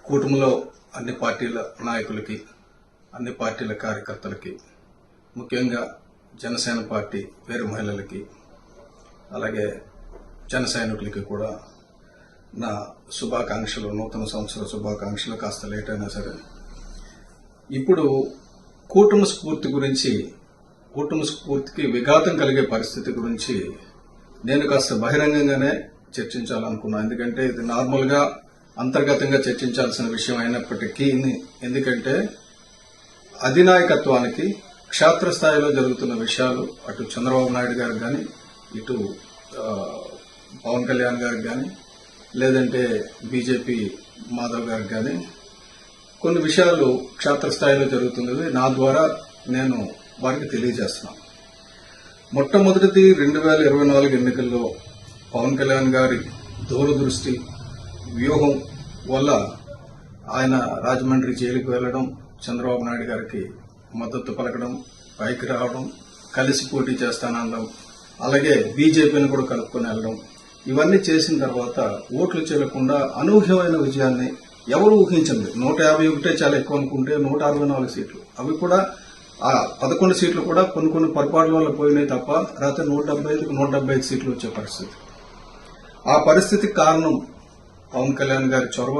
కూటమిలో అన్ని పార్టీల నాయకులకి, అన్ని పార్టీల కార్యకర్తలకి, ముఖ్యంగా జనసేన పార్టీ వీర మహిళలకి, అలాగే జన సైనికులకి కూడా నా శుభాకాంక్షలు, నూతన సంవత్సర శుభాకాంక్షలు. కాస్త లేట్ అయినా సరే, ఇప్పుడు కూటమి స్ఫూర్తికి విఘాతం కలిగే పరిస్థితి గురించి నేను కాస్త బహిరంగంగానే చర్చించాలనుకున్నాను. ఎందుకంటే ఇది నార్మల్గా అంతర్గతంగా చర్చించాల్సిన విషయం అయినప్పటికీ, ఎందుకంటే అధినాయకత్వానికి క్షేత్రస్థాయిలో జరుగుతున్న విషయాలు అటు చంద్రబాబు నాయుడు గారికి కానీ, ఇటు పవన్ కళ్యాణ్ గారికి కానీ, లేదంటే బీజేపీ మాధవ్ గారికి కానీ కొన్ని విషయాలు క్షేత్రస్థాయిలో జరుగుతున్నది నా ద్వారా నేను వారికి తెలియజేస్తున్నాను. మొట్టమొదటిది 2024 ఎన్నికల్లో పవన్ కళ్యాణ్ గారి దూరదృష్టి వ్యూహం వల్ల ఆయన రాజమండ్రి జైలుకు వెళ్లడం, చంద్రబాబు నాయుడు గారికి మద్దతు పలకడం, పైకి రావడం, కలిసి పోటీ చేస్తానడం, అలాగే బీజేపీని కూడా కలుపుకొని వెళ్ళడం, ఇవన్నీ చేసిన తర్వాత ఓట్లు చెల్లకుండా అనూహ్యమైన విజయాన్ని ఎవరు ఊహించండి. 151 చాలా ఎక్కువ అనుకుంటే 164 సీట్లు, అవి కూడా ఆ 11 సీట్లు కూడా కొన్ని పొరపాట్ల వల్ల పోయినాయి తప్ప రాత్రి 175 సీట్లు వచ్చే పరిస్థితి. ఆ పరిస్థితికి కారణం పవన్ కళ్యాణ్ గారి చొరవ,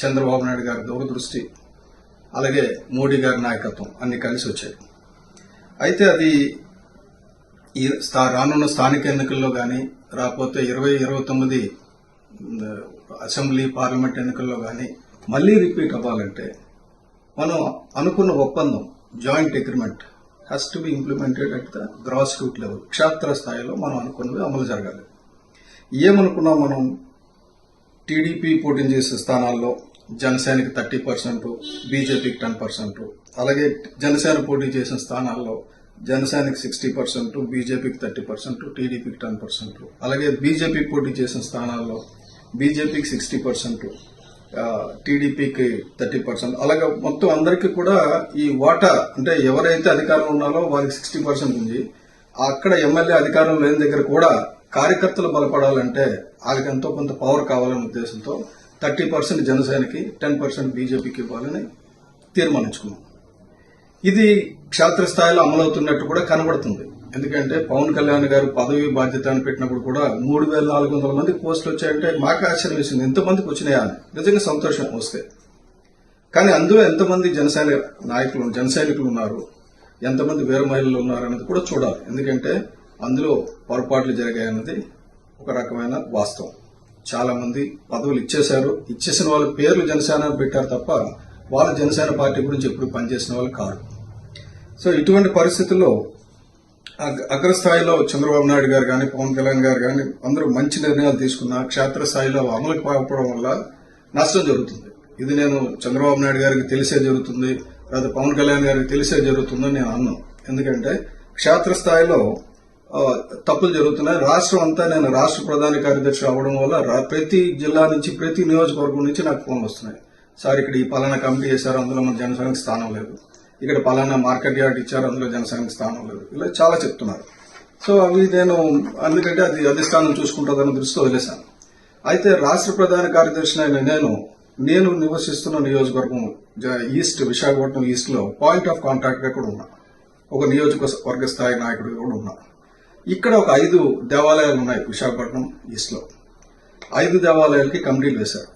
చంద్రబాబు నాయుడు గారి దూరదృష్టి, అలాగే మోడీ గారి నాయకత్వం అన్ని కలిసి వచ్చాయి. అయితే అది ఈ రానున్న స్థానిక ఎన్నికల్లో కానీ, రాకపోతే 2029 అసెంబ్లీ పార్లమెంట్ ఎన్నికల్లో కానీ మళ్లీ రిపీట్ అవ్వాలంటే మనం అనుకున్న ఒప్పందం, joint agreement has to be implemented at the grass root level. క్షేత్ర స్థాయిలో మనం అనుకున్నవి అమలు జరగాలి. ఏమనుకున్నాం మనం? టీడీపీ పోటీ చేసే స్థానాల్లో జనసేనకి 30%, బీజేపీకి 10%, అలాగే జనసేన పోటీ చేసిన స్థానాల్లో జనసేనకి 60%, బీజేపీకి 30%, టీడీపీకి 10%, అలాగే బీజేపీ పోటీ చేసిన స్థానాల్లో బీజేపీకి 60%, టీడీపీకి 30%, అలాగే మొత్తం అందరికీ కూడా ఈ వాటా, అంటే ఎవరైతే అధికారంలో ఉన్నారో వారికి 60% ఉంది. అక్కడ ఎమ్మెల్యే అధికారం లేని దగ్గర కూడా కార్యకర్తలు బలపడాలంటే వాళ్ళకి ఎంతో కొంత పవర్ కావాలనే ఉద్దేశంతో 30% జనసేనకి, 10% బీజేపీకి ఇవ్వాలని తీర్మానించుకున్నాం. ఇది క్షేత్రస్థాయిలో అమలవుతున్నట్టు కూడా కనబడుతుంది. ఎందుకంటే పవన్ కళ్యాణ్ గారు పదవి బాధ్యత అని పెట్టినప్పుడు కూడా 3400 మందికి పోస్టులు వచ్చాయంటే మాకు ఆశ్చర్యం వేసింది. ఎంతమందికి వచ్చినాయా అని. నిజంగా సంతోషం వస్తే. కానీ అందులో ఎంతమంది జన సైనికులు ఉన్నారు, ఎంతమంది వీర మహిళలు ఉన్నారు అన్నది కూడా చూడాలి. ఎందుకంటే అందులో పొరపాట్లు జరిగాయన్నది ఒక రకమైన వాస్తవం. చాలా మంది పదవులు ఇచ్చేసిన వాళ్ళ పేర్లు జనసేన పెట్టారు తప్ప వాళ్ళు జనసేన పార్టీ గురించి ఎప్పుడు పనిచేసిన వాళ్ళు కాదు. సో ఇటువంటి పరిస్థితుల్లో అగ్రస్థాయిలో చంద్రబాబు నాయుడు గారు కానీ, పవన్ కళ్యాణ్ గారు కానీ అందరూ మంచి నిర్ణయాలు తీసుకున్న క్షేత్రస్థాయిలో అమలుకు కాకపోవడం వల్ల నష్టం జరుగుతుంది. ఇది నేను చంద్రబాబు నాయుడు గారికి తెలిసే జరుగుతుంది, లేదా పవన్ కళ్యాణ్ గారికి తెలిసే జరుగుతుందని నేను అన్నాను. ఎందుకంటే క్షేత్రస్థాయిలో తప్పులు జరుగుతున్నాయి. రాష్ట్రం అంతా నేను రాష్ట్ర ప్రధాన కార్యదర్శి అవ్వడం వల్ల ప్రతి జిల్లా నుంచి, ప్రతి నియోజకవర్గం నుంచి నాకు ఫోన్లు వస్తున్నాయి. సార్, ఇక్కడ ఈ పలానా కమిటీ చేశారు, అందులో మన జనసేనకి స్థానం లేదు. ఇక్కడ పలానా మార్కెట్ యార్డ్ ఇచ్చారు, అందులో జనసేనకి స్థానం లేదు. ఇలా చాలా చెప్తున్నారు. సో అవి నేను అందుకంటే అది అధిష్టానం చూసుకుంటుందన్న దృష్టితో వదిలేశాను. అయితే రాష్ట్ర ప్రధాన కార్యదర్శి అయిన నేను నివసిస్తున్న నియోజకవర్గం ఈస్ట్, విశాఖపట్నం ఈస్ట్ లో పాయింట్ ఆఫ్ కాంటాక్ట్ గా కూడా ఉన్నా. ఒక నియోజకవర్గ స్థాయి నాయకుడిగా కూడా ఉన్నా. ఇక్కడ ఒక 5 దేవాలయాలు ఉన్నాయి విశాఖపట్నం ఈస్ట్ లో. 5 దేవాలయాలకి కమిటీలు వేశారు.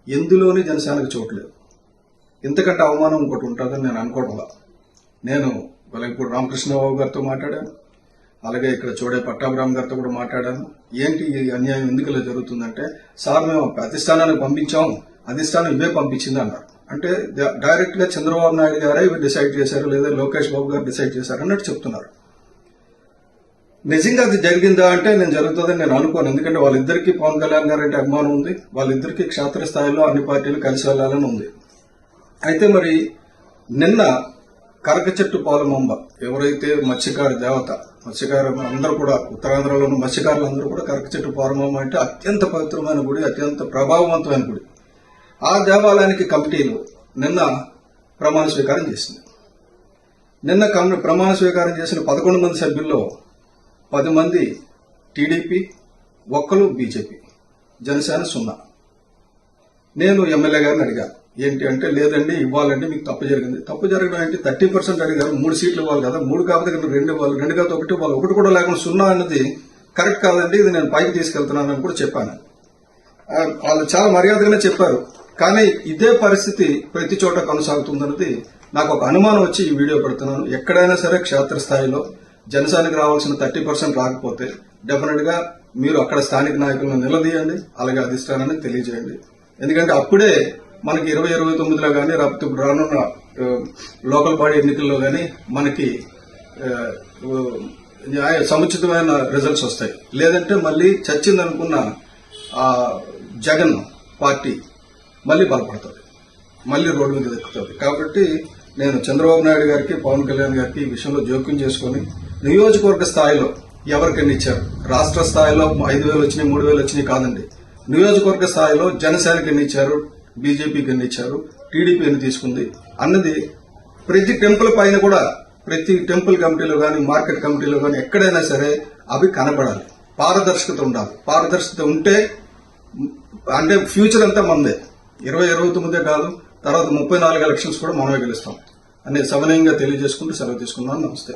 ఎందులోని జనసేనకు చోట్లేదు. ఇంతకంటే అవమానం ఇంకోటి ఉంటుందని నేను అనుకోవడంలా. నేను వెలగపూడి రామకృష్ణబాబు గారితో మాట్లాడాను, అలాగే ఇక్కడ చోడే పట్టాభిరామ్ గారితో కూడా మాట్లాడాను. ఏంటి ఈ అన్యాయం ఎందుకు ఇలా జరుగుతుందంటే, సార్ మేము అధిష్టానానికి పంపించాం, అధిష్టానం ఇవే పంపించింది అన్నారు. అంటే డైరెక్ట్ గా చంద్రబాబు నాయుడు గారే ఇవి డిసైడ్ చేశారు, లేదా లోకేష్ బాబు గారు డిసైడ్ చేశారు అన్నట్టు చెప్తున్నారు. నిజంగా అది జరిగిందా అంటే నేను జరుగుతుందని నేను అనుకోను. ఎందుకంటే వాళ్ళిద్దరికీ పవన్ కళ్యాణ్ గారు అంటే అభిమానం ఉంది, వాళ్ళిద్దరికీ క్షేత్రస్థాయిలో అన్ని పార్టీలు కలిసి వెళ్లాలని ఉంది. అయితే మరి నిన్న కరకచెట్టు పాలమాంబ, ఎవరైతే మత్స్యకార దేవత, మత్స్యకారులు అందరూ కూడా, ఉత్తరాంధ్రలోని మత్స్యకారులందరూ కూడా కరకచెట్టు పాలమాంబ అంటే అత్యంత పవిత్రమైన గుడి, అత్యంత ప్రభావవంతమైన గుడి. ఆ దేవాలయానికి కమిటీలు నిన్న ప్రమాణ స్వీకారం చేసింది. నిన్న ప్రమాణ స్వీకారం చేసిన 11 మంది సభ్యుల్లో 10 మంది టీడీపీ, 1 బీజేపీ, జనసేన 0. నేను ఎమ్మెల్యే గారిని అడిగా, ఏంటి అంటే లేదండి ఇవ్వాలండి, మీకు తప్పు జరిగింది. తప్పు జరగడం అంటే 30% అడిగారు, 3 సీట్లు ఇవ్వాలి కదా, 3 కాకపోతే 2 ఇవ్వాలి, 2 కాకపోతే 1 ఇవ్వాలి, 1 కూడా లేకుండా 0 అన్నది కరెక్ట్ కాదండి, ఇది నేను పైకి తీసుకెళ్తున్నానని కూడా చెప్పాను. వాళ్ళు చాలా మర్యాదగానే చెప్పారు. కానీ ఇదే పరిస్థితి ప్రతి చోట కొనసాగుతుందన్నది నాకు ఒక అనుమానం వచ్చి ఈ వీడియో పెడుతున్నాను. ఎక్కడైనా సరే క్షేత్రస్థాయిలో జనసేనకు రావాల్సిన 30% రాకపోతే డెఫినెట్ గా మీరు అక్కడ స్థానిక నాయకులను నిలదీయండి, అలాగే అధిష్టానాన్ని తెలియజేయండి. ఎందుకంటే అప్పుడే మనకి 2029లో కానీ రాకపోతే ఇప్పుడు రానున్న లోకల్ బాడీ ఎన్నికల్లో కానీ మనకి సముచితమైన రిజల్ట్స్ వస్తాయి. లేదంటే మళ్ళీ చచ్చిందనుకున్న జగన్ పార్టీ మళ్ళీ బలపడుతుంది, మళ్ళీ రోడ్డు మీద ఎక్కుతుంది. కాబట్టి నేను చంద్రబాబు నాయుడు గారికి, పవన్ కళ్యాణ్ గారికి ఈ విషయంలో జోక్యం చేసుకుని నియోజకవర్గ స్థాయిలో ఎవరికైనా ఇచ్చారు, రాష్ట్ర స్థాయిలో 5,000 వచ్చినాయి 3,000 వచ్చినాయి కాదండి, నియోజకవర్గ స్థాయిలో జనసేనకి ఎన్ని ఇచ్చారు, బీజేపీకి ఎన్ని ఇచ్చారు, టీడీపీ ఎన్ని తీసుకుంది అన్నది ప్రతి టెంపుల్ పైన కూడా, ప్రతి టెంపుల్ కమిటీలో కానీ మార్కెట్ కమిటీలో కానీ ఎక్కడైనా సరే అవి కనబడాలి. పారదర్శకత ఉండాలి. పారదర్శకత ఉంటే అంటే ఫ్యూచర్ అంతా మనదే, 2029 కాదు, తర్వాత 34 ఎలక్షన్స్ కూడా మనమే గెలుస్తాం అని సవినయంగా తెలియజేసుకుంటూ సెలవు తీసుకున్నాను. నమస్తే.